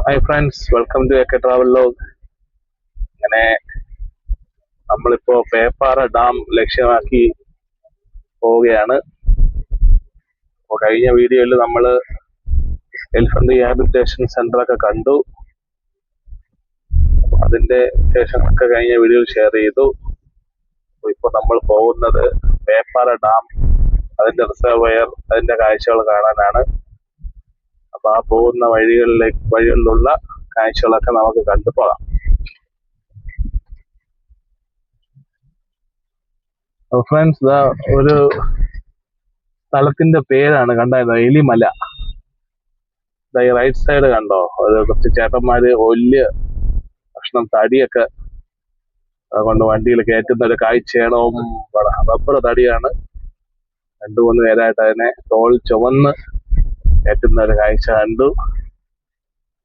Hi friends, welcome to എക്കെ travel log. അങ്ങനെ നമ്മളിപ്പോ പേപ്പാറ ഡാം ലക്ഷ്യമാക്കി പോവുകയാണ്. അപ്പോൾ കഴിഞ്ഞ വീഡിയോയിൽ നമ്മൾ എലിഫന്റ് റീഹാബിലിറ്റേഷൻ സെന്റർ ഒക്കെ കണ്ടു. അതിന്റെ ശേഷമൊക്കെ കഴിഞ്ഞ വീഡിയോയിൽ ഷെയർ ചെയ്തു. ഇപ്പോൾ നമ്മൾ പോകുന്നത് പേപ്പാറ ഡാം, അതിന്റെ റിസർവയർ, അതിന്റെ കാഴ്ചകൾ കാണാനാണ്. അപ്പൊ ആ പോകുന്ന വഴികളിലുള്ള കാഴ്ചകളൊക്കെ നമുക്ക് കണ്ടുപോകാം. ഫ്രണ്ട്സ്, ഒരു സ്ഥലത്തിന്റെ പേരാണ് കണ്ടായിരുന്നോ, എലിമല. ഈ റൈറ്റ് സൈഡ് കണ്ടോ, ഒരു കുറച്ച് ചേട്ടന്മാര് വലിയ ഭക്ഷണം തടിയൊക്കെ കൊണ്ട് വണ്ടിയിൽ കയറ്റുന്ന ഒരു കാഴ്ചയാണ്. റബ്ബർ തടിയാണ്. 2-3 പേരായിട്ട് അതിനെ തോൾ ചുവന്ന് കയറ്റുന്ന ഒരു കാഴ്ച കണ്ടു.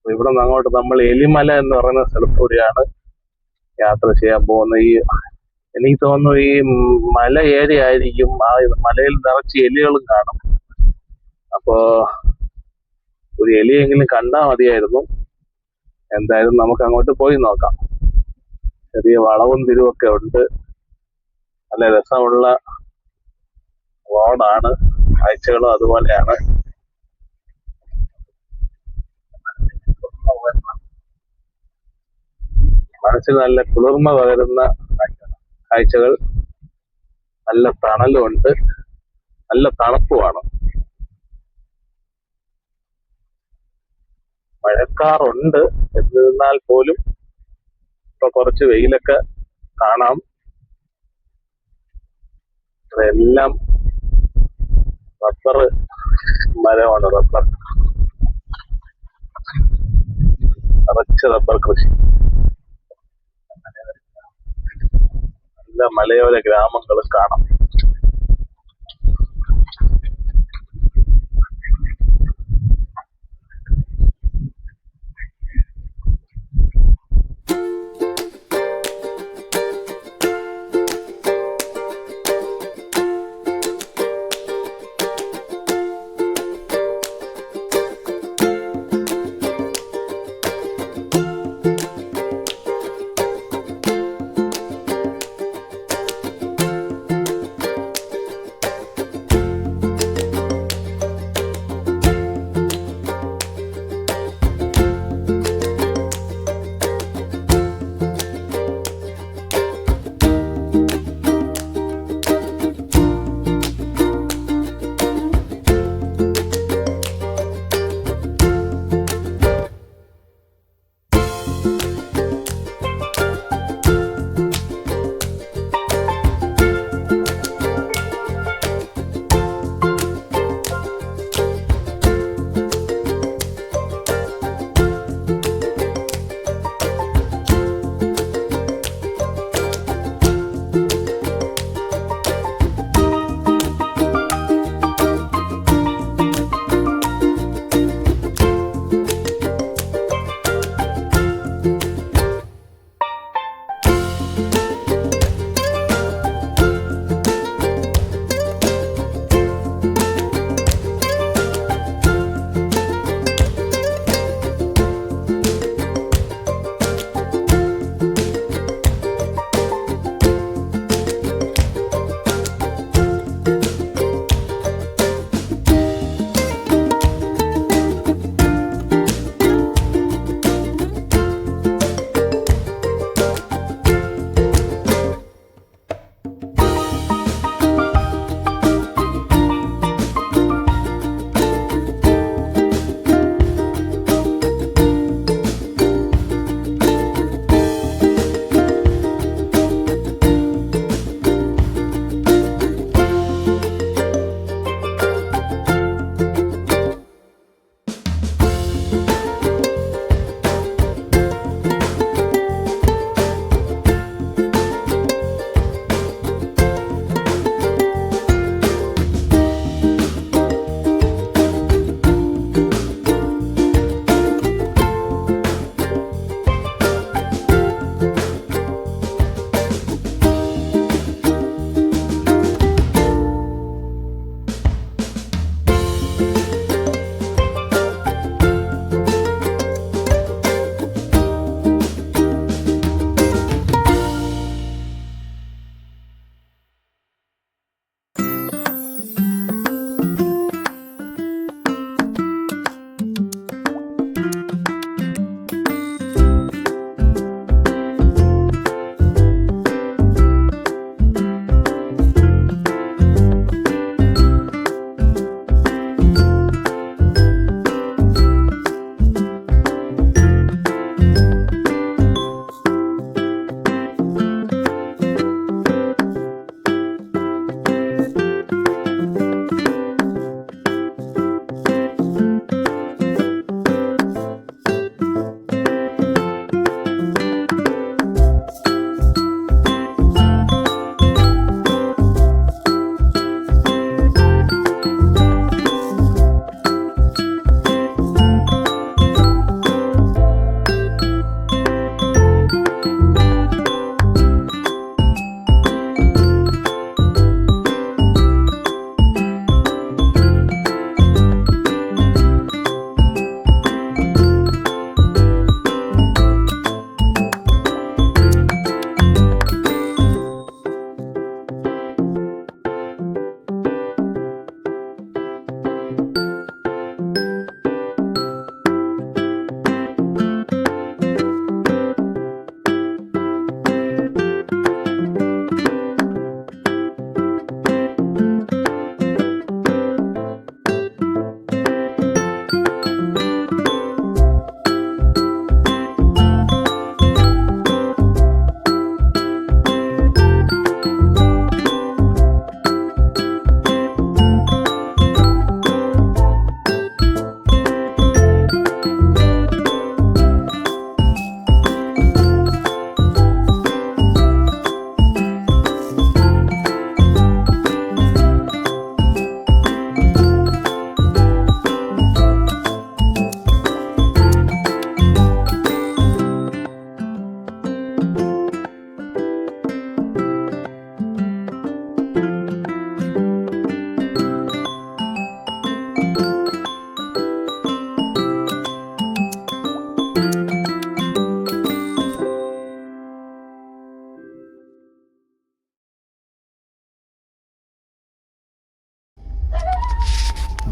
ഇവിടെ നിന്ന് അങ്ങോട്ട് നമ്മൾ എലിമല എന്ന് പറയുന്ന സ്ഥലത്തൂടെയാണ് യാത്ര ചെയ്യാൻ പോകുന്നത്. എനിക്ക് തോന്നുന്നു ഈ മല ഏരിയ ആയിരിക്കും. ആ മലയിൽ നിറച്ച് എലികളും കാണും. അപ്പോ ഒരു എലിയെങ്കിലും കണ്ടാൽ മതിയായിരുന്നു. എന്തായാലും നമുക്ക് അങ്ങോട്ട് പോയി നോക്കാം. ചെറിയ വളവും തിരിവൊക്കെ ഉണ്ട്. നല്ല രസമുള്ള റോഡാണ്. കാഴ്ചകളും അതുപോലെയാണ്. മനസ്സിന് നല്ല കുളിർമ പകരുന്ന കാഴ്ചകൾ. നല്ല തണലുമുണ്ട്, നല്ല തണുപ്പുമാണ്. മഴക്കാറുണ്ട്, എന്നിരുന്നാൽ പോലും ഇപ്പൊ കുറച്ച് വെയിലൊക്കെ കാണാം. ഇതെല്ലാം റബ്ബർ മരമാണ്. നിറച്ച് റബ്ബർ കൃഷി. നല്ല മലയോര ഗ്രാമങ്ങളും കാണാം.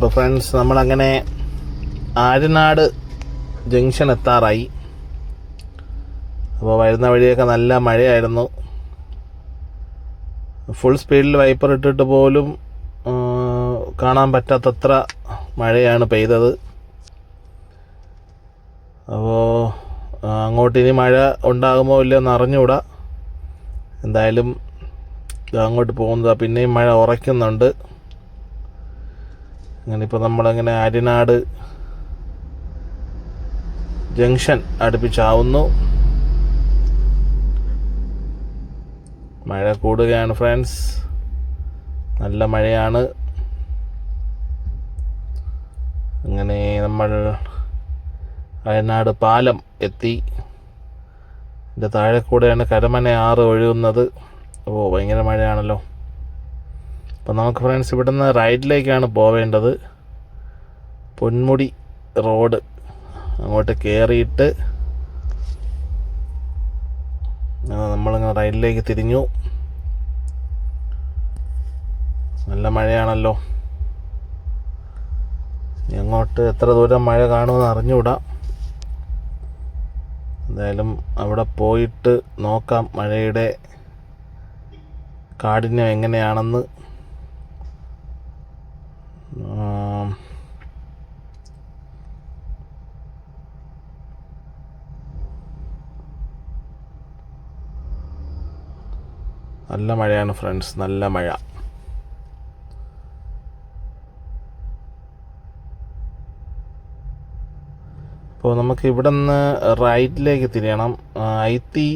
അപ്പോൾ ഫ്രണ്ട്സ്, നമ്മളങ്ങനെ ആര്യനാട് ജംഗ്ഷൻ എത്താറായി. അപ്പോൾ വരുന്ന വഴിയൊക്കെ നല്ല മഴയായിരുന്നു. ഫുൾ സ്പീഡിൽ വൈപ്പർ ഇട്ടിട്ട് പോലും കാണാൻ പറ്റാത്തത്ര മഴയാണ് പെയ്തത്. അപ്പോൾ അങ്ങോട്ട് ഇനി മഴ ഉണ്ടാകുമോ ഇല്ലയോ എന്ന് അറിഞ്ഞുകൂടാ. എന്തായാലും അങ്ങോട്ട് പോകുന്നത് പിന്നെയും മഴ ഉറയ്ക്കുന്നുണ്ട്. അങ്ങനെ ഇപ്പോൾ നമ്മളങ്ങനെ ആര്യനാട് ജംഗ്ഷൻ അടുപ്പിച്ചാവുന്നു. മഴ കൂടുകയാണ് ഫ്രണ്ട്സ്, നല്ല മഴയാണ്. അങ്ങനെ നമ്മൾ വയനാട് പാലം എത്തി. ഇതിൻ്റെ താഴെ കൂടെയാണ് കരമന ആറ് ഒഴുകുന്നത്. ഭയങ്കര മഴയാണല്ലോ. അപ്പോൾ നമുക്ക് ഫ്രണ്ട്സ് ഇവിടുന്ന് റൈറ്റിലേക്കാണ് പോവേണ്ടത്. പൊന്മുടി റോഡ് അങ്ങോട്ട് കയറിയിട്ട് നമ്മളിങ്ങനെ റൈറ്റിലേക്ക് തിരിഞ്ഞു. നല്ല മഴയാണല്ലോ. അങ്ങോട്ട് എത്ര ദൂരം മഴ കാണുമെന്ന് അറിഞ്ഞുകൂടാ. എന്തായാലും അവിടെ പോയിട്ട് നോക്കാം മഴയുടെ കാഠിന്യം എങ്ങനെയാണെന്ന്. നല്ല മഴയാണ് ഫ്രണ്ട്സ്, നല്ല മഴ. അപ്പോൾ നമുക്ക് ഇവിടെ നിന്ന് റൈറ്റിലേക്ക് തിരിയണം. ഐത്തി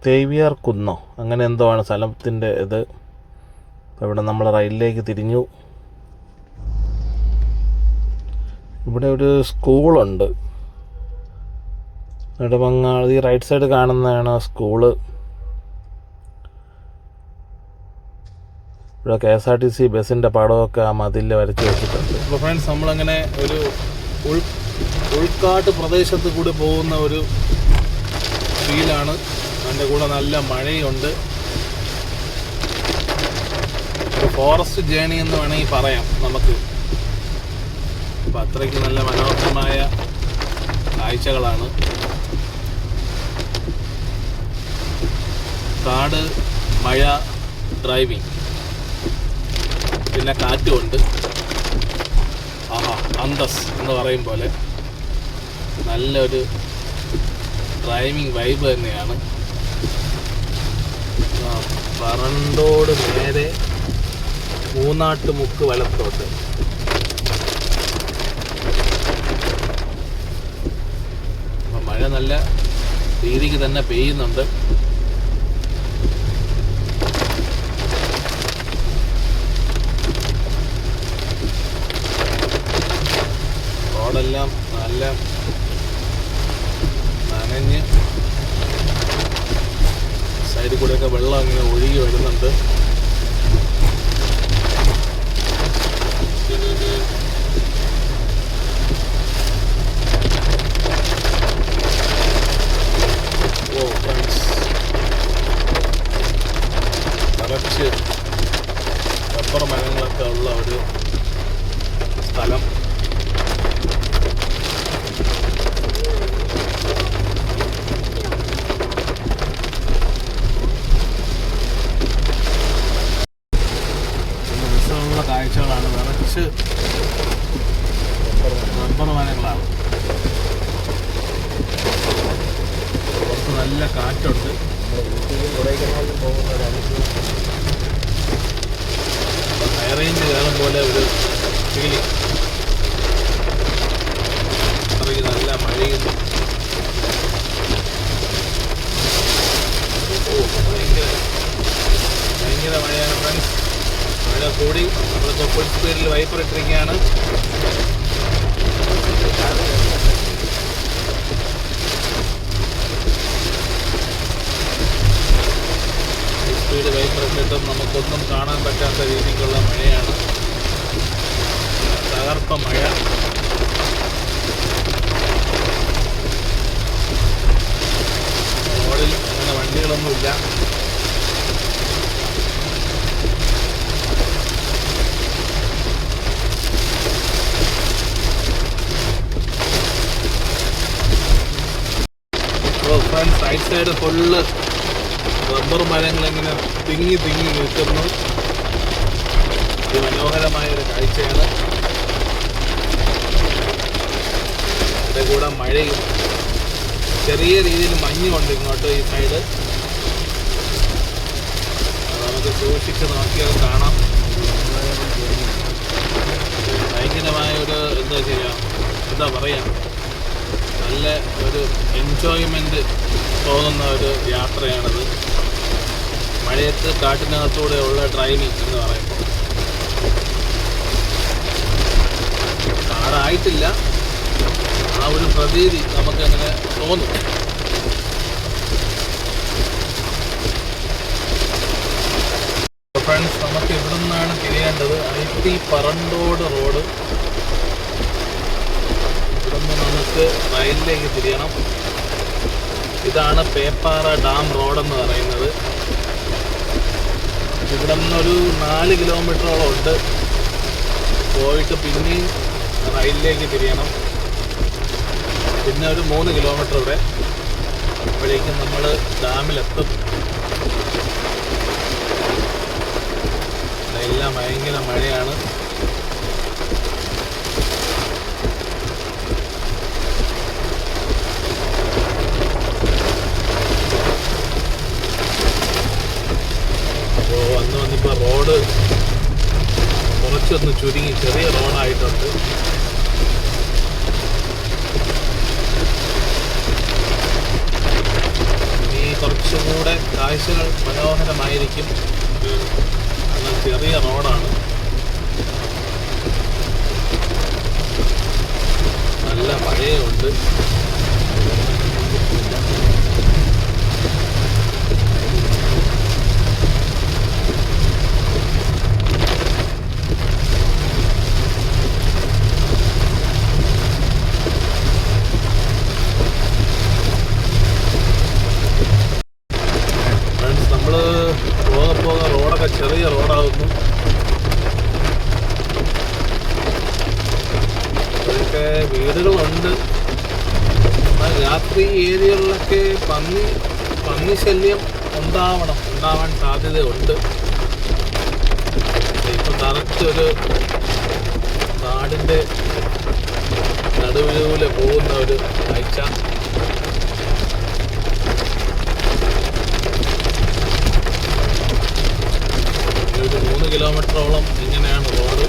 തേവിയാർ കുന്നോ അങ്ങനെ എന്തോ ആണ് സ്ഥലത്തിൻ്റെ ഇത്. അപ്പോൾ ഇവിടെ നമ്മൾ റൈറ്റിലേക്ക് തിരിഞ്ഞു. ഇവിടെ ഒരു സ്കൂളുണ്ട്. നെടുമങ്ങാട് ഈ റൈറ്റ് സൈഡ് കാണുന്നതാണ് സ്കൂള്. ഇവിടെ KSRTC ബസ്സിൻ്റെ പടമൊക്കെ ആ മതിൽ വരച്ച് വെച്ചിട്ടുണ്ട്. അപ്പോൾ ഫ്രണ്ട്സ്, നമ്മളങ്ങനെ ഒരു ഉൾക്കാട്ട് പ്രദേശത്ത് കൂടി പോകുന്ന ഒരു ഫീലാണ്. അതിൻ്റെ കൂടെ നല്ല മഴയുണ്ട്. ഒരു ഫോറസ്റ്റ് ജേണി എന്ന് വേണമെങ്കിൽ പറയാം നമുക്ക്. അപ്പം അത്രയ്ക്ക് നല്ല മനോഹരമായ കാഴ്ചകളാണ്. കാട്, മഴ, ഡ്രൈവിംഗ്, പിന്നെ കാറ്റുമുണ്ട്. അന്തസ് എന്ന് പറയും പോലെ നല്ലൊരു ഡ്രൈവിംഗ് വൈബ് തന്നെയാണ്. പറണ്ടോട് നേരെ മൂന്നാട്ടുമുക്ക് വലത്തോട്ട്. മഴ നല്ല രീതിക്ക് തന്നെ പെയ്യുന്നുണ്ട്. റോഡെല്ലാം നല്ല നനഞ്ഞ് സൈഡിൽ കൂടെയൊക്കെ വെള്ളം അങ്ങനെ ഒഴുകി വരുന്നുണ്ട്. കുറച്ച് റബ്ബർ മരങ്ങളൊക്കെ ഉള്ള ഒരു സ്ഥലം. കാഴ്ചകളാണ്. നിറച്ച് റബ്ബർ മരങ്ങളാണ്. പുറത്ത് നല്ല കാറ്റുണ്ട്. ഹൈ റേഞ്ച് കയറും പോലെ ഒരു ഫീലിംഗ്. അത്രയ്ക്ക് നല്ല മഴയും ഭയങ്കര മഴയാണ് ഫ്രണ്ട്സ്. മഴ കൂടി. നമ്മളിപ്പോൾ ഫുൾ സ്പീഡിൽ വൈപ്പർ ഇട്ടിരിക്കുകയാണ്. സ്പീഡ് വൈപ്പർ ഇട്ടിട്ടും നമുക്കൊന്നും കാണാൻ പറ്റാത്ത രീതിക്കുള്ള മഴയാണ്. തകർപ്പ മഴ. റോഡിൽ അങ്ങനെ വണ്ടികളൊന്നുമില്ല. റൈറ്റ് സൈഡ് ഫുള്ള് റബ്ബർ മരങ്ങൾ ഇങ്ങനെ തിങ്ങി തിങ്ങി നിൽക്കുന്നു. മനോഹരമായൊരു കാഴ്ചയാണ്. അതിൻ്റെ കൂടെ മഴയും ചെറിയ രീതിയിൽ മഞ്ഞുണ്ട് ഇങ്ങോട്ട് ഈ സൈഡ്. നമുക്ക് സൂക്ഷിച്ച് നോക്കിയാൽ കാണാം. ഭയങ്കരമായൊരു എന്താ പറയുക, നല്ല ഒരു എൻജോയ്മെൻറ്റ് തോന്നുന്ന ഒരു യാത്രയാണിത്. മഴയത്ത് കാട്ടിനകത്തൂടെ ഉള്ള ഡ്രൈവിംഗ് എന്ന് പറയുമ്പോൾ കാടായിട്ടില്ല, ആ ഒരു പ്രതീതി നമുക്കങ്ങനെ തോന്നും. ഫ്രണ്ട്സ്, നമുക്ക് ഇവിടെ നിന്നാണ് തിരിയേണ്ടത്. IT Parandode road. ഇവിടെ നിന്ന് നമുക്ക് റൈലിലേക്ക് തിരിയണം. ഇതാണ് പേപ്പാറ ഡാം റോഡെന്ന് പറയുന്നത്. ഇവിടെ നിന്നൊരു 4 കിലോമീറ്ററോളം ഉണ്ട്. പോയിട്ട് പിന്നെയും റൈലിലേക്ക് തിരിയണം. പിന്നെ ഒരു 3 കിലോമീറ്റർ ഇവിടെ. അപ്പോഴേക്കും നമ്മൾ ഡാമിലെത്തും. എല്ലാം ഭയങ്കര മഴയാണ്. അപ്പോൾ വന്നിപ്പോൾ റോഡ് കുറച്ചൊന്ന് ചുരുങ്ങി ചെറിയ റോഡായിട്ടുണ്ട്. ഇനി കുറച്ചും കൂടെ കാഴ്ചകൾ മനോഹരമായിരിക്കും. ചെറിയ റോഡാണ്, നല്ല മഴയുണ്ട്. നമ്മൾ പോകെ റോഡൊക്കെ ചെറിയ റോഡാകുന്നു. ഇവിടെയൊക്കെ വീടുകളുണ്ട്. രാത്രി ഏരിയകളിലൊക്കെ പന്നി ശല്യം ഉണ്ടാവാൻ സാധ്യതയുണ്ട്. ഇപ്പം കറക്റ്റ് ഒരു നാടിൻ്റെ നടുവിലൂടെ പോകുന്ന ഒരു കാഴ്ച. ഒരു 3 കിലോമീറ്ററോളം ഇങ്ങനെയാണ് റോഡ്.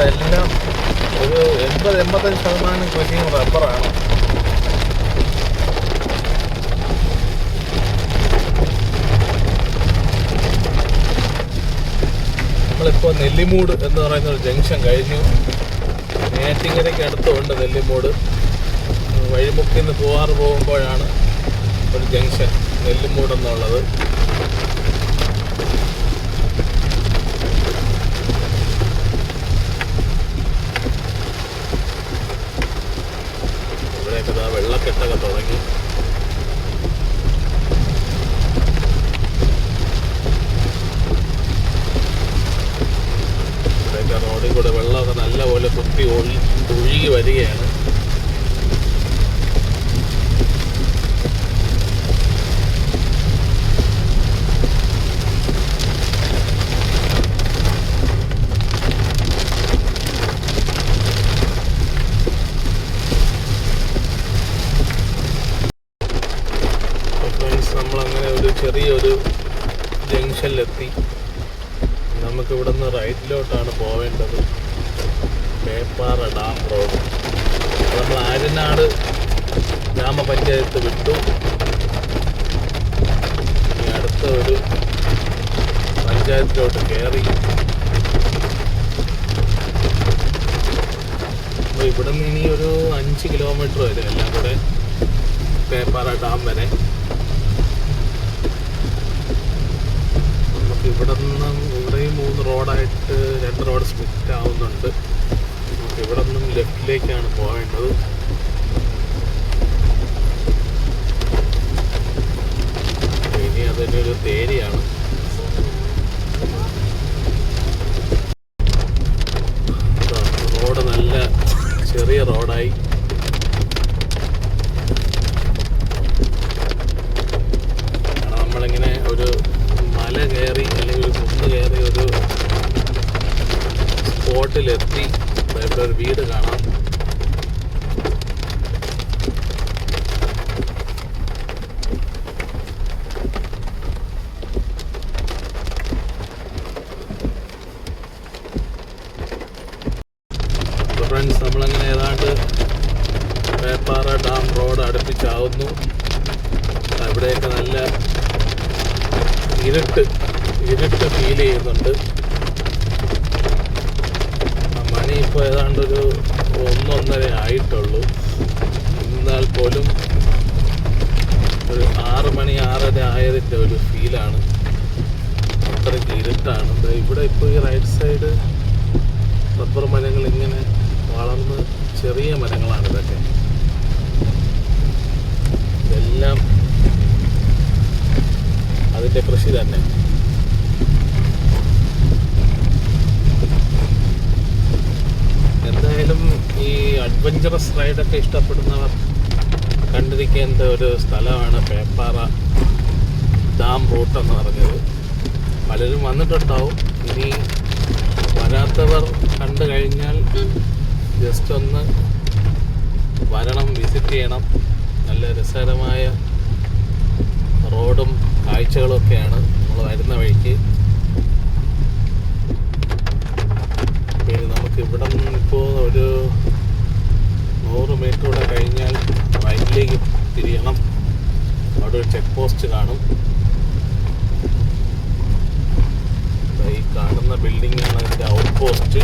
എല്ലാം ഒരു 80-85% കൃഷിയും റബ്ബറാണ്. നമ്മളിപ്പോൾ നെല്ലിമൂട് എന്ന് പറയുന്ന ഒരു ജംഗ്ഷൻ കഴിഞ്ഞു. നേറ്റിങ്ങരയ്ക്ക് അടുത്തുണ്ട് നെല്ലിമൂട്. വഴിമുക്കിൽ നിന്ന് പോകുമ്പോഴാണ് ഒരു ജംഗ്ഷൻ നെല്ലിമൂട് എന്നുള്ളത്. വെള്ളക്കെട്ടൊക്കെ തുടങ്ങി. ഇവിടെയൊക്കെ റോഡിൽ കൂടെ വെള്ളമൊക്കെ നല്ലപോലെ കുത്തി ഒഴുകി വരികയാണ്. നമ്മളങ്ങനെ ഒരു ചെറിയൊരു ജംഗ്ഷനിലെത്തി. നമുക്കിവിടെ നിന്ന് റൈറ്റിലോട്ടാണ് പോവേണ്ടത്. Peppara dam road. നമ്മൾ ആര്യനാട് ഗ്രാമപഞ്ചായത്ത് വിട്ടു. ഇനി അടുത്ത ഒരു പഞ്ചായത്തിലോട്ട് കയറി. അപ്പോൾ ഇവിടെ നിന്ന് ഇനി ഒരു 5 കിലോമീറ്റർ വരും എല്ലാം കൂടെ പേപ്പാറ ഡാം വരെ. ഇവിടെയും 3 റോഡായിട്ട് 2 റോഡ് സ്പ്ലിറ്റ് ആവുന്നുണ്ട്. നമുക്ക് ഇവിടെ നിന്നും ലെഫ്റ്റിലേക്കാണ് പോകേണ്ടത്. ഇനി അതിൻ്റെ ഒരു തേരിയാണ്. റോഡ് നല്ല ചെറിയ റോഡായി. നമ്മളിങ്ങനെ ഒരു മല കയറി അല്ലെങ്കിൽ ഒരു കുന്ന് കയറി ഒരു സ്പോട്ടിലെത്തി. ഇവിടെ ഒരു വീട് കാണാം. ഫ്രണ്ട്സ്, നമ്മളങ്ങനെ ഏതാണ്ട് പേപ്പാറ ഡാം റോഡ് അടുപ്പിച്ചാവുന്നു. ഇവിടെയൊക്കെ നല്ല ഇരുട്ട് ഫീൽ ചെയ്യുന്നുണ്ട്. മണി ഇപ്പോൾ ഏതാണ്ടൊരു 1-1:30 ആയിട്ടുള്ളൂ. എന്നാൽ പോലും ഒരു 6 മണി 6:30 ആയതിൻ്റെ ഒരു ഫീലാണ്. അത്രയ്ക്ക് ഇരുട്ടാണ്. ഇവിടെ ഇപ്പോൾ ഈ റൈറ്റ് സൈഡ് റബ്ബർ മരങ്ങൾ ഇങ്ങനെ വളർന്ന് ചെറിയ മരങ്ങളാണ് ഇതൊക്കെ. ഇതെല്ലാം അതിൻ്റെ കൃഷി തന്നെ. എന്തായാലും ഈ അഡ്വഞ്ചറസ് റൈഡൊക്കെ ഇഷ്ടപ്പെടുന്നവർ കണ്ടിരിക്കേണ്ട ഒരു സ്ഥലമാണ് പേപ്പാറ ഡാം റൂട്ട് എന്ന് പറഞ്ഞത്. പലരും വന്നിട്ടുണ്ടാവും. ഇനി വരാത്തവർ കണ്ടു കഴിഞ്ഞാൽ ജസ്റ്റ് ഒന്ന് വരണം, വിസിറ്റ് ചെയ്യണം. നല്ല രസകരമായ റോഡും കാഴ്ചകളൊക്കെയാണ് നമ്മൾ വരുന്ന വഴിക്ക്. പിന്നെ നമുക്ക് ഇവിടെ നിന്ന് ഇപ്പോൾ ഒരു 100 മീറ്റർ കൂടെ കഴിഞ്ഞാൽ റൈറ്റിലേക്ക് തിരിയണം. അവിടെ ഒരു ചെക്ക് പോസ്റ്റ് കാണും. ഈ കാണുന്ന ബിൽഡിംഗാണ് അതിൻ്റെ ഔട്ട് പോസ്റ്റ്.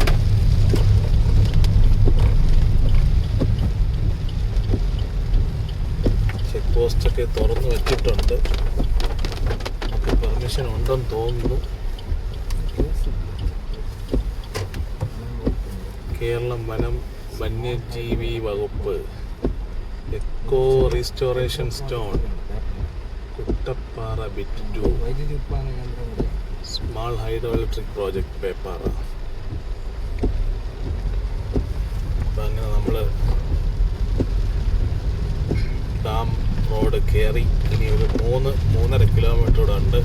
ചെക്ക് പോസ്റ്റൊക്കെ തുറന്നു വെച്ചിട്ടുണ്ട്. നമുക്ക് പെർമിഷൻ ഉണ്ടെന്ന് തോന്നുന്നു. കേരളം വന്യജീവി വകുപ്പ് eco restoration stone Kuttappara bit 2 small hydro electric project Peppara. അപ്പം അങ്ങനെ നമ്മൾ ഡാം റോഡ് കയറി. ഇനി ഒരു 3-3.5 കിലോമീറ്റർ കൂടെ ഉണ്ട്.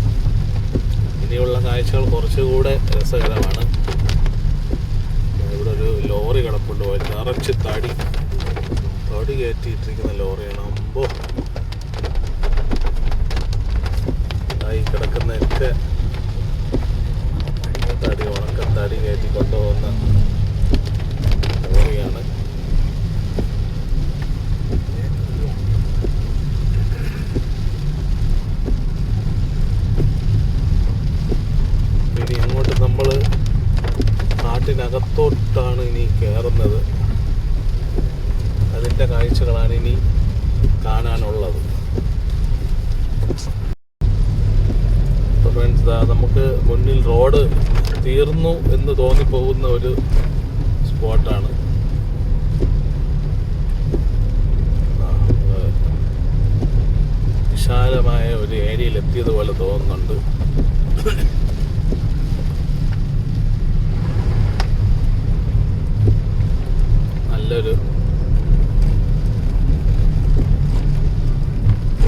ഇനിയുള്ള കാഴ്ചകൾ കുറച്ചുകൂടെ രസകരമാണ്. ഇവിടെ ഒരു ലോറി കിടപ്പുണ്ട്. നിറച്ച് തടി കയറ്റിയിട്ടിരിക്കുന്ന ലോറിയാണ്. അമ്പോ ആയി കിടക്കുന്നതൊക്കെ ഉണക്കത്തടി കയറ്റി കൊണ്ടുപോകുന്ന ലോറിയാണ്. ഇനി അങ്ങോട്ട് നമ്മൾ കാട്ടിനകത്തോട്ടാണ് ഇനി കയറുന്നത്. അതിൻ്റെ കാഴ്ചകളാണ് ഇനി കാണാനുള്ളത്. ഫ്രണ്ട്സ്, നമുക്ക് മുന്നിൽ റോഡ് തീർന്നു എന്ന് തോന്നിപ്പോകുന്ന ഒരു സ്പോട്ടാണ്. വിശാലമായ ഒരു ഏരിയയിൽ എത്തിയതുപോലെ തോന്നുന്നുണ്ട്. നല്ലൊരു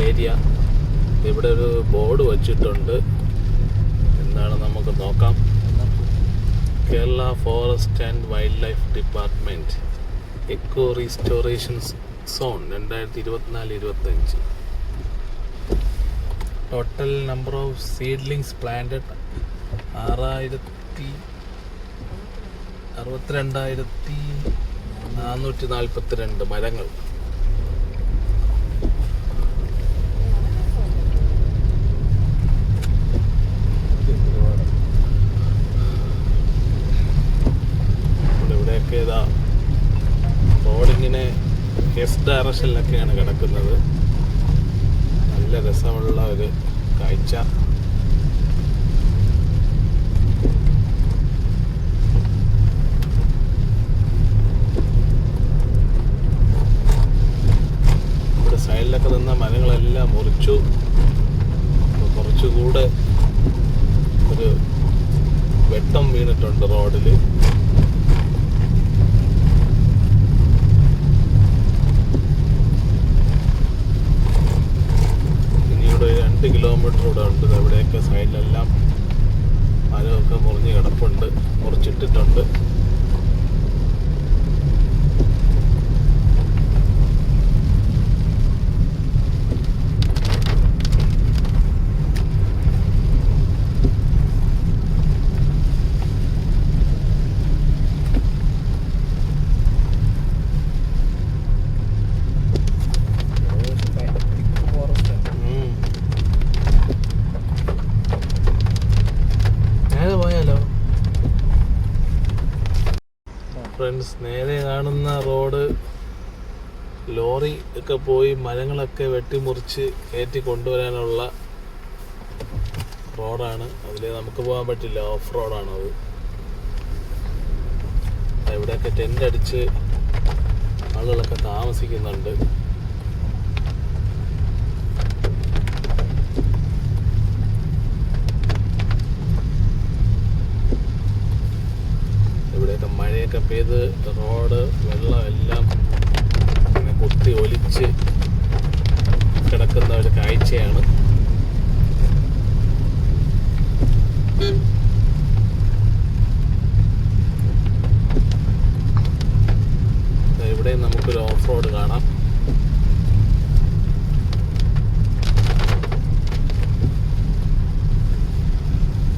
ഏരിയ. ഇവിടെ ഒരു ബോർഡ് വച്ചിട്ടുണ്ട്. എന്താണ് നമുക്ക് നോക്കാം. Kerala forest and wildlife department eco restoration zone 2024-25. Total number of seedlings planted 62,442 മരങ്ങൾ. ഇവിടെയൊക്കെ ഇതാ റോഡിങ്ങനെ എസ് ഡയറക്ഷനിലൊക്കെയാണ് കിടക്കുന്നത്. നല്ല രസമുള്ള ഒരു കാഴ്ച. സൈഡിലൊക്കെ നിന്ന മരങ്ങളെല്ലാം മുറിച്ചു. കുറച്ചുകൂടെ ഒരു വെട്ടം വീണിട്ടുണ്ട് റോഡിൽ. ഇനിയുടെ 2 കിലോമീറ്റർ കൂടെ ഉണ്ട്. അവിടെയൊക്കെ സൈഡിലെല്ലാം മരമൊക്കെ മുറിഞ്ഞ് കിടപ്പുണ്ട്, മുറിച്ചിട്ടിട്ടുണ്ട്. ഫ്രണ്ട്സ്, നേരെ കാണുന്ന റോഡ് ലോറി ഒക്കെ പോയി മരങ്ങളൊക്കെ വെട്ടിമുറിച്ച് കയറ്റി കൊണ്ടുവരാനുള്ള റോഡാണ്. അതിൽ നമുക്ക് പോകാൻ പറ്റില്ല, ഓഫ് റോഡാണത്. ഇവിടെയൊക്കെ ടെൻ്റ് അടിച്ച് ആളുകളൊക്കെ താമസിക്കുന്നുണ്ട്. ഇവിടെയൊക്കെ മഴയൊക്കെ പെയ്ത് റോഡ് വെള്ളം എല്ലാം ഇങ്ങനെ കുത്തി ഒലിച്ച് കിടക്കുന്ന ഒരു കാഴ്ചയാണ്. ഇവിടെ നമുക്കൊരു ഓഫ് റോഡ് കാണാം.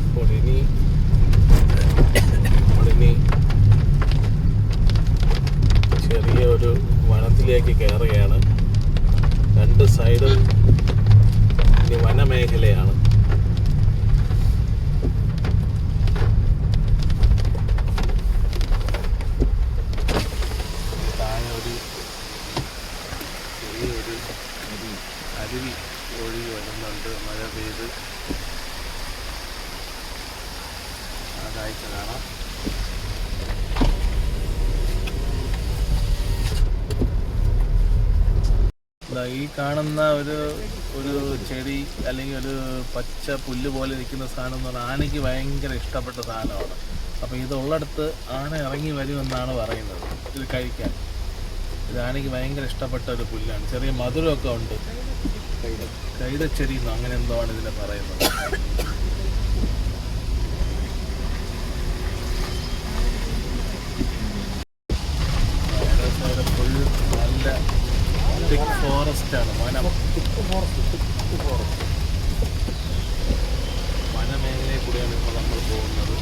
അപ്പോൾ ഇനി ചെറിയ ഒരു വനത്തിലേക്ക് കയറുകയാണ്. 2 സൈഡും ഇനി വനമേഖലയാണ്. താഴെ ഒരു ചെറിയൊരു അരുവി ഒഴുകി വരുന്നുണ്ട്. മഴ പെയ്ത് ആ കാഴ്ച കാണാം. ഈ കാണുന്ന ഒരു ചെടി അല്ലെങ്കിൽ ഒരു പച്ച പുല്ല് പോലെ നിൽക്കുന്ന സാധനം എന്ന് പറഞ്ഞാൽ ആനയ്ക്ക് ഭയങ്കര ഇഷ്ടപ്പെട്ട സാധനമാണ്. അപ്പോൾ ഇതുള്ളിടത്ത് ആന ഇറങ്ങി വരുമെന്നാണ് പറയുന്നത് ഇത് കഴിക്കാൻ. ഇത് ആനയ്ക്ക് ഭയങ്കര ഇഷ്ടപ്പെട്ട ഒരു പുല്ലാണ്. ചെറിയ മധുരമൊക്കെ ഉണ്ട്. കൈതച്ചെടി എന്നോ അങ്ങനെ എന്തോ ആണ് ഇതിനെ പറയുന്നത്. ഫുൾ നല്ല തിക്ക് ഫോറസ്റ്റ് ആണ്. വനമേഖലയിൽ കൂടെയാണ് ഇപ്പോൾ നമ്മൾ പോകുന്നത്.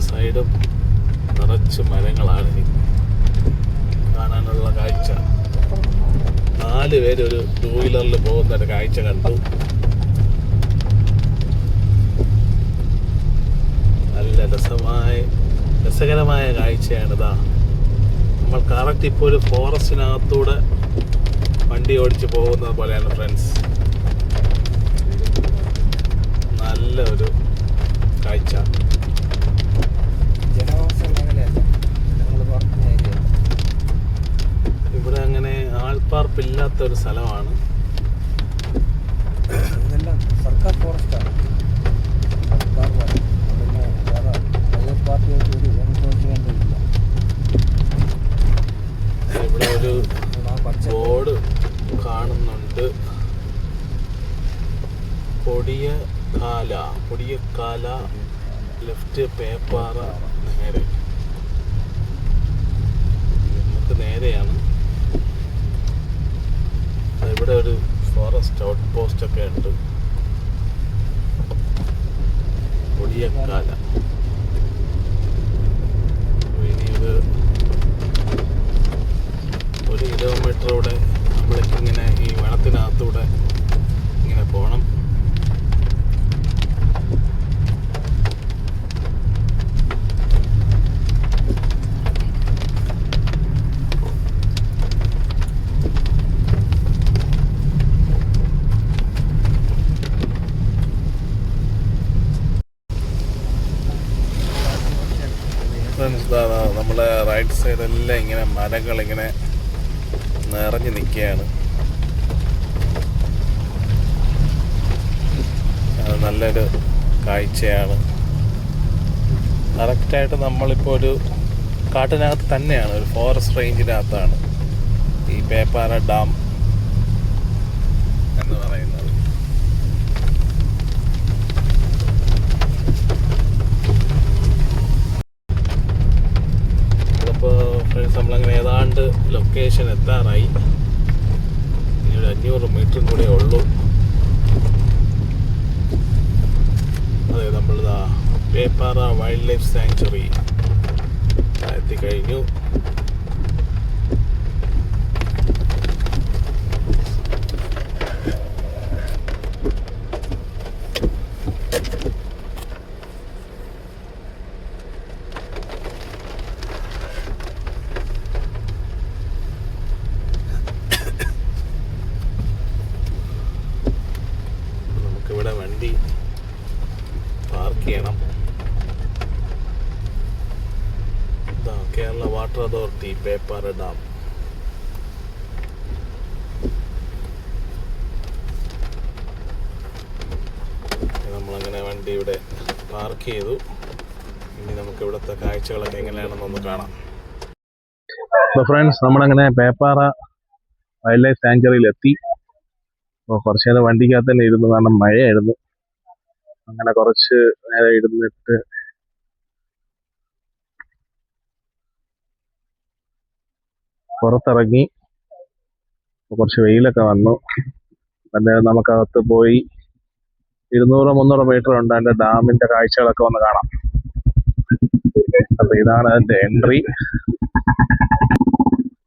സൈഡും നിറച്ച് മരങ്ങളാണ് കാണാനുള്ള കാഴ്ച. 4 പേര് ഒരു 2 വീലറിൽ പോകുന്ന ഒരു കാഴ്ച കണ്ടു. നല്ല രസകരമായ കാഴ്ചയാണിതാ. നമ്മൾ കറക്റ്റ് ഇപ്പോൾ ഒരു ഫോറസ്റ്റിനകത്തൂടെ വണ്ടി ഓടിച്ച് പോകുന്നത് പോലെയാണ് ഫ്രണ്ട്സ്. നല്ല ഒരു കാഴ്ച. ഇവിടെ അങ്ങനെ ആൾപ്പാർപ്പില്ലാത്തൊരു സ്ഥലമാണ്. സർക്കാർ ഫോറസ്റ്റാണ്. ഇവിടെ ഒരു ബോർഡ് കാണുന്നുണ്ട്. പൊടിയക്കാല ലെഫ്റ്റ് പേപ്പാറ. നേരെ നമുക്ക് നേരെയാണ്. ഇവിടെ ഒരു ഫോറസ്റ്റ് ഔട്ട് പോസ്റ്റ് ഒക്കെ ഉണ്ട്. പൊടിയക്കാല. ഇനി ഒരു കിലോമീറ്ററൂടെ നമ്മൾക്കിങ്ങനെ ഈ വെള്ളത്തിനകത്തൂടെ ഇങ്ങനെ പോകണം. നമ്മളെ റൈറ്റ് സൈഡെല്ലാം ഇങ്ങനെ മരങ്ങളിങ്ങനെ നിറഞ്ഞു നിൽക്കുകയാണ്. അത് നല്ലൊരു കാഴ്ചയാണ്. കറക്റ്റായിട്ട് നമ്മളിപ്പോൾ ഒരു കാട്ടിനകത്ത് തന്നെയാണ്, ഒരു ഫോറസ്റ്റ് റേഞ്ചിനകത്താണ് ഈ പേപ്പാറ ഡാം എന്ന് പറയുന്നത്. ഫ്രണ്ട്സ്, നമ്മളങ്ങനെ ഏതാണ്ട് ലൊക്കേഷൻ എത്താറായി. ഇനി ഒരു 500 മീറ്ററും കൂടെ ഉള്ളൂ. അതെ, നമ്മളിതാ പേപ്പാറ വൈൽഡ് ലൈഫ് സാങ്ച്വറി എത്തിക്കഴിഞ്ഞു. നമുക്കിവിടെ വണ്ടി പാർക്ക് ചെയ്യണം. Kerala water authority Peppara dam. നമ്മളങ്ങനെ വണ്ടി ഇവിടെ പാർക്ക് ചെയ്തു. ഇനി നമുക്ക് ഇവിടുത്തെ കാഴ്ചകളൊക്കെ എങ്ങനെയാണെന്നൊന്ന് കാണാം. ഫ്രണ്ട്സ്, നമ്മളങ്ങനെ പേപ്പാറ വൈൽഡ് ലൈഫ് സാങ്ച്വറിയിൽ എത്തി. അപ്പോൾ കുറച്ച് നേരം വണ്ടിക്കകത്ത് തന്നെ ഇരുന്നു, കാരണം മഴയായിരുന്നു. അങ്ങനെ കുറച്ച് നേരം ഇരുന്നിട്ട് പുറത്തിറങ്ങി. കുറച്ച് വെയിലൊക്കെ വന്നു. അന്നേരം നമുക്കകത്ത് പോയി 200-300 മീറ്റർ ഉണ്ട് അതിൻ്റെ ഡാമിൻ്റെ കാഴ്ചകളൊക്കെ ഒന്ന് കാണാം. അപ്പോൾ ഇതാണ് അതിൻ്റെ എൻട്രി.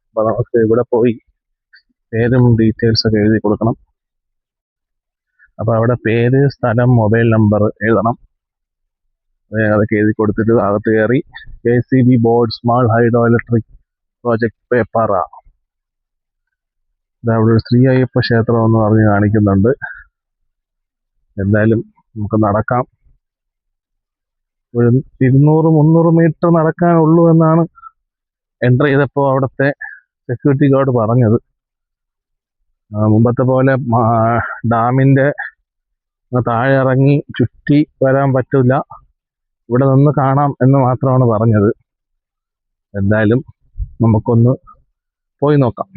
അപ്പോൾ നമുക്ക് ഇവിടെ പോയി പേരും ഡീറ്റെയിൽസ് ഒക്കെ എഴുതി കൊടുക്കണം. അപ്പോൾ അവിടെ പേര്, സ്ഥലം, മൊബൈൽ നമ്പർ എഴുതണം. അതൊക്കെ എഴുതി കൊടുത്തിട്ട് അകത്ത് കയറി KCB board small hydro electric project Peppara. അവിടെ ഒരു ശ്രീ അയ്യപ്പ ക്ഷേത്രം എന്ന് പറഞ്ഞ് കാണിക്കുന്നുണ്ട്. എന്തായാലും നമുക്ക് നടക്കാം. ഒരു 200-300 മീറ്റർ നടക്കാനുള്ളൂ എന്നാണ് എൻ്റർ ചെയ്തപ്പോൾ അവിടുത്തെ സെക്യൂരിറ്റി ഗാർഡ് പറഞ്ഞത്. മുമ്പത്തെ പോലെ ഡാമിൻ്റെ താഴെ ഇറങ്ങി ചുറ്റി വരാൻ പറ്റില്ല, ഇവിടെ നിന്ന് കാണാം എന്ന് മാത്രമാണ് പറഞ്ഞത്. എന്തായാലും നമുക്കൊന്ന് പോയി നോക്കാം.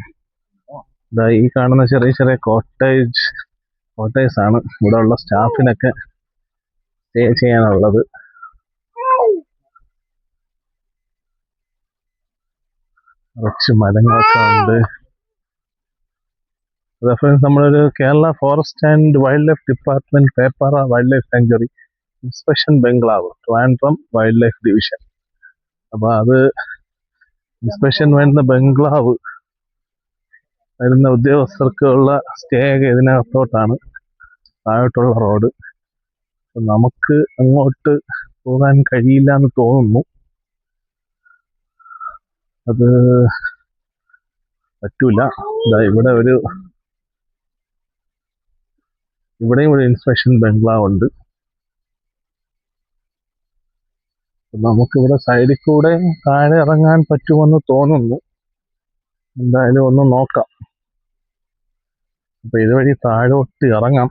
ഈ കാണുന്ന ചെറിയ ചെറിയ കോട്ടേഴ്സ് ആണ് ഇവിടെ ഉള്ള സ്റ്റാഫിനൊക്കെ സ്റ്റേ ചെയ്യാനുള്ളത്. കുറച്ച് മരങ്ങളൊക്കെ ഉണ്ട്. റെഫറൻസ് നമ്മളൊരു Kerala forest and wildlife department Peppara wild life sanctuary inspection bungalow Trivandrum wild life division. അപ്പോൾ അത് ഇൻസ്പെക്ഷൻ വരുന്ന ബംഗ്ലാവ് വരുന്ന ഉദ്യോഗസ്ഥർക്കുള്ള സ്റ്റേ ഒക്കെ ഇതിനകത്തോട്ടാണ്, താഴോട്ടുള്ള റോഡ്. നമുക്ക് അങ്ങോട്ട് പോകാൻ കഴിയില്ല എന്ന് തോന്നുന്നു. അത് പറ്റൂല. ഇവിടെയും ഒരു ഇൻസ്പെക്ഷൻ ബംഗ്ലാവ് ഉണ്ട്. നമുക്കിവിടെ സൈഡിൽ കൂടെ താഴെ ഇറങ്ങാൻ പറ്റുമെന്ന് തോന്നുന്നു. എന്തായാലും ഒന്ന് നോക്കാം. അപ്പൊ ഇതുവഴി താഴോട്ട് ഇറങ്ങാം.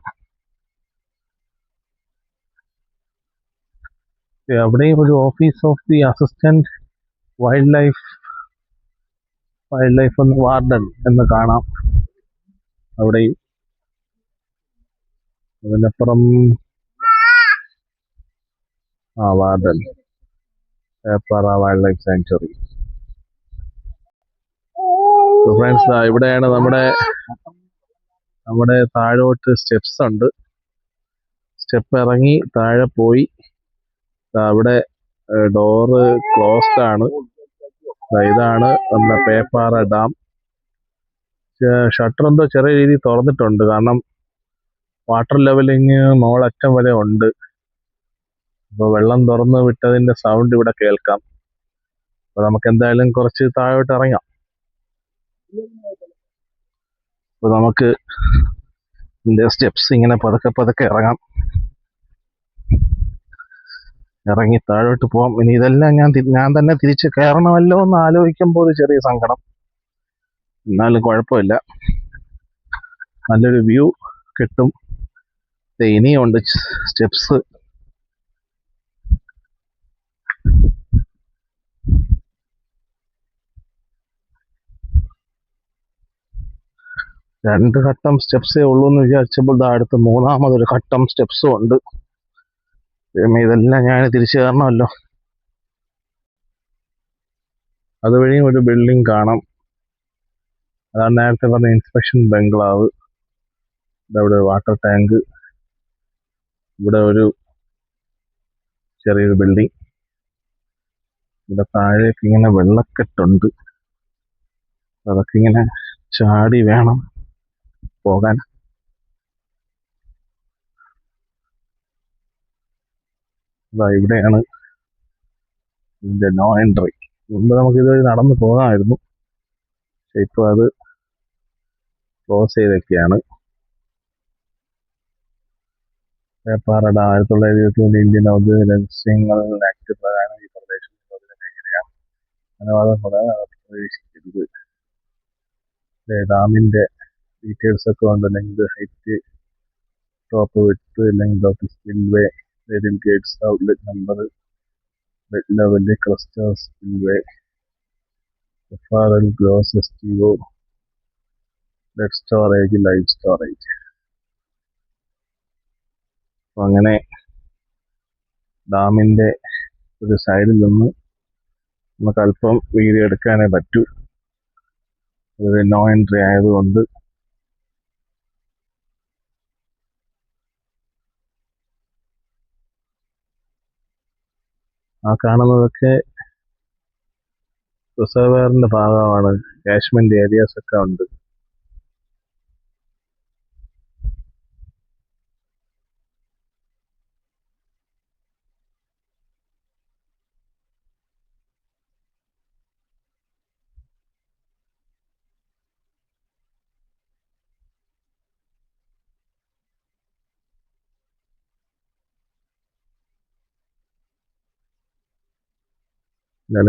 അവിടെയും ഒരു office of the assistant wild life എന്ന് വാർഡൻ എന്ന് കാണാം. അവിടെയും അതിനപ്പുറം warden Peppara wild life sanctuary. Friends, ഇവിടെയാണ് നമ്മുടെ താഴോട്ട് സ്റ്റെപ്സ് ഉണ്ട്. സ്റ്റെപ്പ് ഇറങ്ങി താഴെ പോയി. അവിടെ ഡോറ് ക്ലോസ്ഡ് ആണ്. ഇതാണ് നമ്മുടെ പേപ്പാറ ഡാം. ഷട്ടർ എന്തോ ചെറിയ രീതിയിൽ തുറന്നിട്ടുണ്ട്, കാരണം വാട്ടർ ലെവലിങ് മോളറ്റം വരെ ഉണ്ട്. അപ്പോൾ വെള്ളം തുറന്ന് വിട്ടതിന്റെ സൗണ്ട് ഇവിടെ കേൾക്കാം. അപ്പോൾ നമുക്ക് എന്തായാലും കുറച്ച് താഴോട്ട് ഇറങ്ങാം. അപ്പോൾ നമുക്ക് ഇതിന്റെ സ്റ്റെപ്സ് ഇങ്ങനെ പതുക്കെ പതുക്കെ ഇറങ്ങാം. ഇറങ്ങി താഴോട്ട് പോവാം. ഇനി ഇതെല്ലാം ഞാൻ തന്നെ തിരിച്ച് കയറണമല്ലോ എന്ന് ആലോചിക്കുമ്പോൾ ഒരു ചെറിയ സങ്കടം. എന്നാലും കുഴപ്പമില്ല, നല്ലൊരു വ്യൂ കിട്ടും. ഇനിയുണ്ട് സ്റ്റെപ്സ്. രണ്ട് ഘട്ടം സ്റ്റെപ്സേ ഉള്ളൂ എന്ന് വിചാരിച്ചപ്പോൾ അടുത്ത് മൂന്നാമതൊരു ഘട്ടം സ്റ്റെപ്സും ഉണ്ട്. ഇതെല്ലാം ഞാൻ തിരിച്ചു കയറണമല്ലോ. അതുവഴിയും ഒരു ബിൽഡിംഗ് കാണാം. അതാണ് നേരത്തെ പറഞ്ഞ ഇൻസ്പെക്ഷൻ ബംഗ്ലാവ്. ഇവിടെ വാട്ടർ ടാങ്ക്, ഇവിടെ ഒരു ചെറിയൊരു ബിൽഡിംഗ്. ഇവിടെ താഴേക്ക് ഇങ്ങനെ വെള്ളക്കെട്ടുണ്ട്. അതൊക്കെ ഇങ്ങനെ ചാടി വേണം പോകാൻ. ഇവിടെയാണ് ഇതിന്റെ നോ എൻട്രി. മുമ്പ് നമുക്ക് ഇതുവഴി നടന്നു പോകാമായിരുന്നു, പക്ഷെ ഇപ്പോൾ അത് ക്ലോസ് ചെയ്തൊക്കെയാണ്. പേപ്പാറട 1920 ഇന്ത്യൻ ഔദ്യോഗിക രഹസ്യങ്ങൾ ആക്ട് പ്രകാരം ഈ പ്രദേശം മേഖലയാണ്. അനുവാദം കൂടാതെ പ്രവേശിക്കരുത്. ഡാമിന്റെ ഡീറ്റെയിൽസ് ഒക്കെ ഉണ്ട്. Length, height, top width, length of spillway, Gates, outlet number, bed level, cluster spillway, FRL, gross STO, dead storage, live storage. അപ്പോൾ അങ്ങനെ ഡാമിന്റെ ഒരു സൈഡിൽ നിന്ന് നമുക്ക് അല്പം വീഡിയോ എടുക്കാനേ പറ്റൂ. അത് നോ എൻട്രി ആയതുകൊണ്ട്. ആ കാണുന്നതൊക്കെ റിസർവയറിന്റെ ഭാഗമാണ്. കാച്ച്മെന്റ് ഏരിയാസ് ഒക്കെ ഉണ്ട്.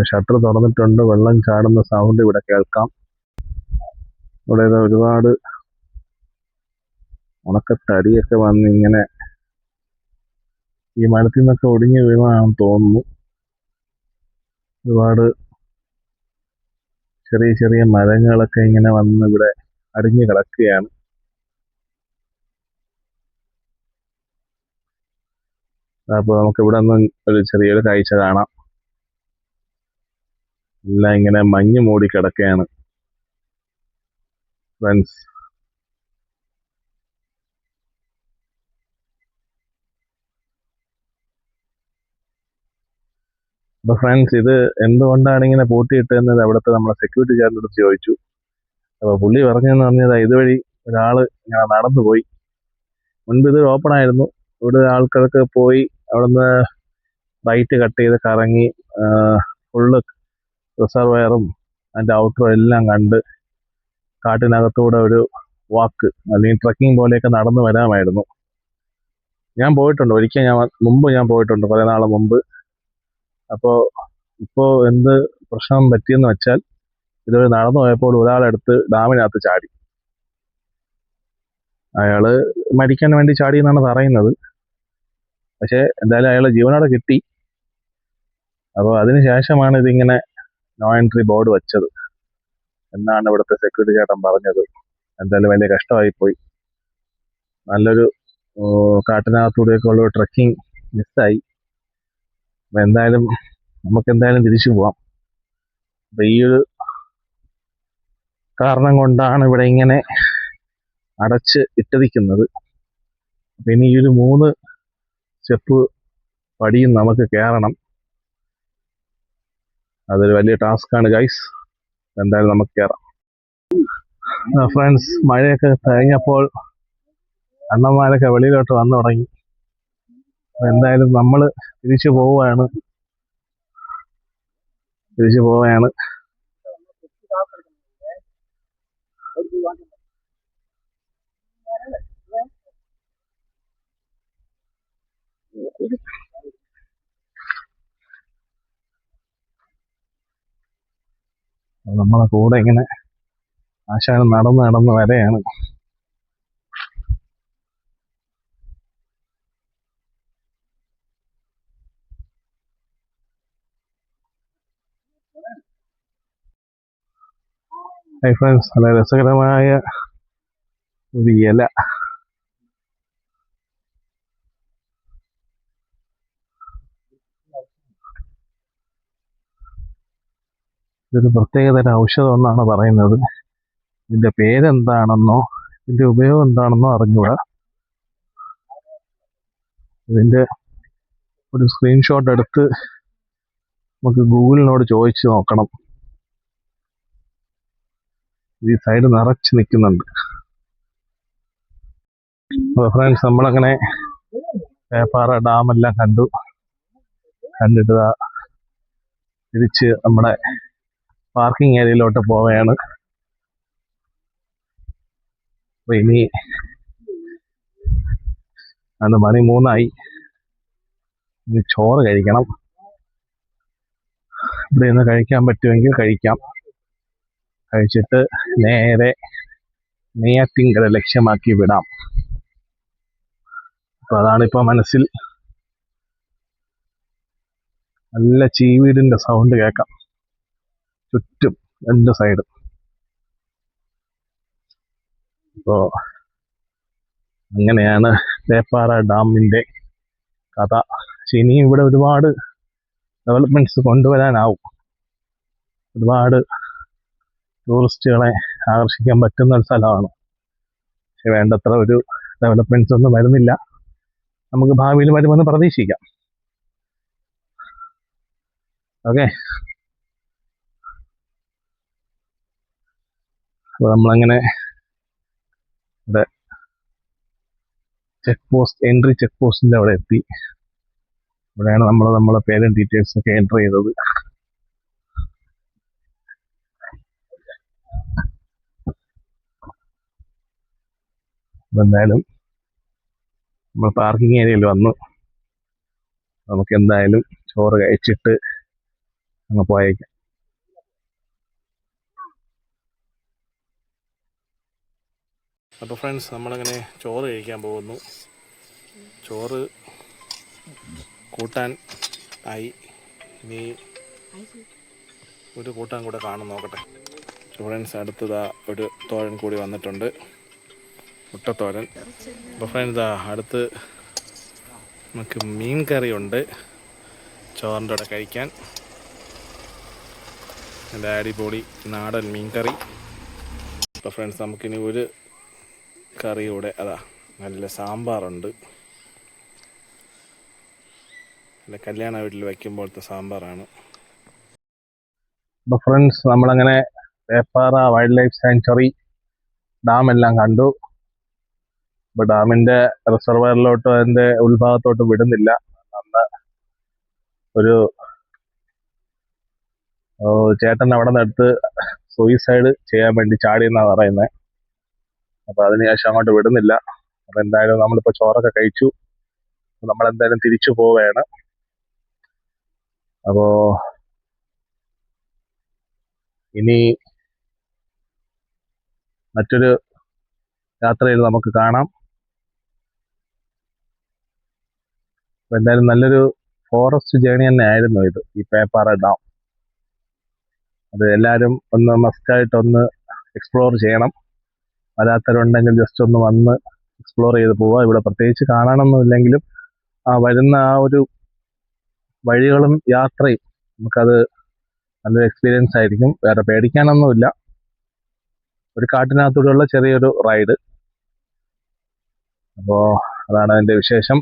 ഷട്ടർ തുറന്നിട്ടുണ്ട്. വെള്ളം ചാടുന്ന സൗണ്ട് ഇവിടെ കേൾക്കാം. ഇവിടെ ഒരുപാട് ഉണക്കത്തടിയൊക്കെ വന്ന് ഇങ്ങനെ ഈ മരത്തിൽ നിന്നൊക്കെ ഒടിഞ്ഞു വീണാണെന്ന് തോന്നുന്നു. ഒരുപാട് ചെറിയ ചെറിയ മരങ്ങളൊക്കെ ഇങ്ങനെ വന്ന് ഇവിടെ അടിഞ്ഞു കിടക്കുകയാണ്. അപ്പോൾ നമുക്ക് ഇവിടെ നിന്ന് ഒരു ചെറിയൊരു കാഴ്ച കാണാം. എല്ലാം ഇങ്ങനെ മഞ്ഞ് മൂടി കിടക്കുകയാണ് ഫ്രണ്ട്സ്. അപ്പൊ ഫ്രണ്ട്സ്, ഇത് എന്തുകൊണ്ടാണ് ഇങ്ങനെ പൂട്ടിയിട്ടതെന്നത് അവിടുത്തെ നമ്മളെ സെക്യൂരിറ്റി ചാർജിനോട് ചോദിച്ചു. അപ്പൊ പുള്ളി പറഞ്ഞത് ഇതുവഴി ഒരാള് ഇങ്ങനെ നടന്നുപോയി. മുൻപ് ഇത് ഓപ്പൺ ആയിരുന്നു. ഇവിടെ ആൾക്കാർക്ക് പോയി അവിടുന്ന് റൈറ്റ് കട്ട് ചെയ്ത് കറങ്ങി ഫുള്ള് റിസർവയറും അതിൻ്റെ ഔട്ടറും എല്ലാം കണ്ട് കാട്ടിനകത്തൂടെ ഒരു വാക്ക് അല്ലെങ്കിൽ ട്രക്കിംഗ് പോലെയൊക്കെ നടന്നു വരാമായിരുന്നു. ഞാൻ പോയിട്ടുണ്ട് ഒരിക്കൽ. മുമ്പ് ഞാൻ പോയിട്ടുണ്ട്, കുറേ നാൾ മുമ്പ്. അപ്പോൾ ഇപ്പോൾ എന്ത് പ്രശ്നം പറ്റിയെന്ന് വെച്ചാൽ, ഇതുവരെ നടന്നു പോയപ്പോൾ ഒരാളെടുത്ത് ഡാമിനകത്ത് ചാടി. അയാള് മരിക്കാൻ വേണ്ടി ചാടി എന്നാണ് പറയുന്നത്. പക്ഷെ എന്തായാലും അയാളെ ജീവനോടെ കിട്ടി. അപ്പോൾ അതിന് ശേഷമാണ് ഇതിങ്ങനെ നോ എൻട്രി ബോർഡ് വെച്ചത് എന്നാണ് ഇവിടുത്തെ സെക്യൂരിറ്റി ചേട്ടൻ പറഞ്ഞത്. എന്തായാലും വലിയ കഷ്ടമായിപ്പോയി. നല്ലൊരു കാട്ടിനകത്തൂടെയൊക്കെ ഉള്ള ട്രക്കിംഗ് മിസ്സായി. അപ്പം എന്തായാലും നമുക്കെന്തായാലും തിരിച്ചു പോവാം. അപ്പം ഈ ഒരു കാരണം കൊണ്ടാണ് ഇവിടെ ഇങ്ങനെ അടച്ച് ഇട്ടിരിക്കുന്നത്. അപ്പം ഇനി ഈ ഒരു 3 സ്റ്റെപ്പ് പടിയും നമുക്ക് കയറണം. അതൊരു വലിയ ടാസ്ക്കാണ് ഗൈസ്. എന്തായാലും നമുക്ക് കയറാം. ഫ്രണ്ട്സ്, മഴയൊക്കെ കഴിഞ്ഞപ്പോൾ അണ്ണന്മാരൊക്കെ വെളിയിലോട്ട് വന്നു തുടങ്ങി. എന്തായാലും നമ്മൾ തിരിച്ചു പോവുകയാണ്. നമ്മളെ കൂടെ ഇങ്ങനെ ആശാൻ നടന്ന് വരെയാണ്. ഹൈ ഫ്രണ്ട്സ്, വളരെ രസകരമായ ഒരു ഇല. ഇതൊരു പ്രത്യേകതരം ഔഷധം എന്നാണ് പറയുന്നത്. ഇതിന്റെ പേരെന്താണെന്നോ ഇതിന്റെ ഉപയോഗം എന്താണെന്നോ അറിഞ്ഞൂടാ. ഇതിന്റെ ഒരു സ്ക്രീൻഷോട്ട് എടുത്ത് നമുക്ക് ഗൂഗിളിനോട് ചോദിച്ചു നോക്കണം. ഈ സൈഡ് നിറച്ച് നിൽക്കുന്നുണ്ട്. ഫ്രണ്ട്സ്, നമ്മളങ്ങനെ പേപ്പാറ ഡാമെല്ലാം കണ്ടിട്ട് തിരിച്ച് നമ്മുടെ പാർക്കിംഗ് ഏരിയയിലോട്ട് പോവുകയാണ്. അപ്പൊ ഇനി മണി 3 ഇനി ചോറ് കഴിക്കണം. ഇവിടെ നിന്ന് കഴിക്കാൻ പറ്റുമെങ്കിൽ കഴിക്കാം. കഴിച്ചിട്ട് നേരെ നെയ്യാറ്റിൻകര ലക്ഷ്യമാക്കി വിടാം. അപ്പൊ അതാണിപ്പോ മനസ്സിൽ. നല്ല ചീവീടിന്റെ സൗണ്ട് കേൾക്കാം ചുറ്റും 2 സൈഡ്. അപ്പോ അങ്ങനെയാണ് പേപ്പാറ ഡാമിന്റെ കഥ. പക്ഷെ ഇനിയും ഇവിടെ ഒരുപാട് ഡെവലപ്മെന്റ്സ് കൊണ്ടുവരാനാവും. ഒരുപാട് ടൂറിസ്റ്റുകളെ ആകർഷിക്കാൻ പറ്റുന്ന ഒരു സ്ഥലമാണ്. പക്ഷെ വേണ്ടത്ര ഒരു ഡെവലപ്മെന്റ്സ് ഒന്നും വരുന്നില്ല. നമുക്ക് ഭാവിയിൽ വരുമെന്ന് പ്രതീക്ഷിക്കാം. ഓക്കെ, അപ്പോൾ നമ്മളങ്ങനെ ഇവിടെ എൻട്രി ചെക്ക് പോസ്റ്റിന്റെ അവിടെ എത്തി. ഇവിടെയാണ് നമ്മളെ പേരും ഡീറ്റെയിൽസ് ഒക്കെ എൻ്റർ ചെയ്തത്. എന്തായാലും നമ്മൾ പാർക്കിംഗ് ഏരിയയിൽ വന്നു. നമുക്ക് എന്തായാലും ചോറ് കഴിച്ചിട്ട് അങ്ങ് പോയേക്കാം. അപ്പോൾ ഫ്രണ്ട്സ്, നമ്മളങ്ങനെ ചോറ് കഴിക്കാൻ പോകുന്നു. ചോറ് കൂട്ടാൻ ആയി. ഇനി ഒരു കൂട്ടാൻ കൂടെ കാണും, നോക്കട്ടെ. ഫ്രണ്ട്സ്, അടുത്തതാ ഒരു തോരൻ കൂടി വന്നിട്ടുണ്ട്, മുട്ടത്തോരൻ. അപ്പോൾ ഫ്രണ്ട്സ്, അടുത്ത് നമുക്ക് മീൻ കറിയുണ്ട് ചോറിൻ്റെ കൂടെ കഴിക്കാൻ. എൻ്റെ അടിപൊളി നാടൻ മീൻ കറി. അപ്പോൾ ഫ്രണ്ട്സ്, നമുക്കിനി ഒരു കറി കൂടെ, നല്ല സാമ്പാറുണ്ട്. നല്ല കല്യാണ വീട്ടിൽ വയ്ക്കുമ്പോഴത്തെ സാമ്പാറാണ്. അപ്പോൾ ഫ്രണ്ട്സ്, നമ്മളങ്ങനെ പേപ്പാറ വൈൽഡ് ലൈഫ് സാങ്ച്വറി ഡാമെല്ലാം കണ്ടു. ഇപ്പോൾ ഡാമിൻ്റെ റിസർവയറിലോട്ടോ അതിൻ്റെ ഉൾഭാഗത്തോട്ട് വിടുന്നില്ല. അന്ന് ഒരു ചേട്ടൻ അവിടെ നിന്ന് എടുത്ത് സൂയിസൈഡ് ചെയ്യാൻ വേണ്ടി ചാടിയെന്നാണ് പറയുന്നത്. അപ്പോൾ അതിനുശേഷം അങ്ങോട്ട് വിടുന്നില്ല. അപ്പോൾ എന്തായാലും നമ്മളിപ്പോൾ ചോറൊക്കെ കഴിച്ചു. നമ്മളെന്തായാലും തിരിച്ചു പോവുകയാണ്. അപ്പോൾ ഇനി മറ്റൊരു യാത്രയിൽ നമുക്ക് കാണാം. എന്തായാലും നല്ലൊരു ഫോറസ്റ്റ് ജേണി തന്നെ ആയിരുന്നു ഇത്, ഈ പേപ്പാറ ഡാം. അത് എല്ലാവരും ഒന്ന് മസ്റ്റായിട്ടൊന്ന് എക്സ്പ്ലോർ ചെയ്യണം. വരാത്തവരുണ്ടെങ്കിൽ ജസ്റ്റ് ഒന്ന് വന്ന് എക്സ്പ്ലോർ ചെയ്ത് പോവുക. ഇവിടെ പ്രത്യേകിച്ച് കാണാനൊന്നുമില്ലെങ്കിലും വരുന്ന ആ ഒരു വഴികളും യാത്രയും നമുക്കത് നല്ലൊരു എക്സ്പീരിയൻസ് ആയിരിക്കും. വേറെ പേടിക്കാനൊന്നുമില്ല. ഒരു കാട്ടിനകത്തൂടെയുള്ള ചെറിയൊരു റൈഡ്. അപ്പോൾ അതാണ് അതിൻ്റെ വിശേഷം.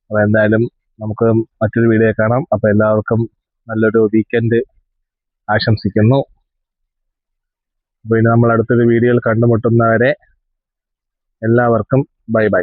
അപ്പോൾ എന്തായാലും നമുക്ക് മറ്റൊരു വീഡിയോ കാണാം. അപ്പോൾ എല്ലാവർക്കും നല്ലൊരു വീക്കെൻഡ് ആശംസിക്കുന്നു. അപ്പോൾ ഇനി നമ്മൾ അടുത്തൊരു വീഡിയോയിൽ കണ്ടുമുട്ടുന്നവരെ എല്ലാവർക്കും ബൈ ബൈ.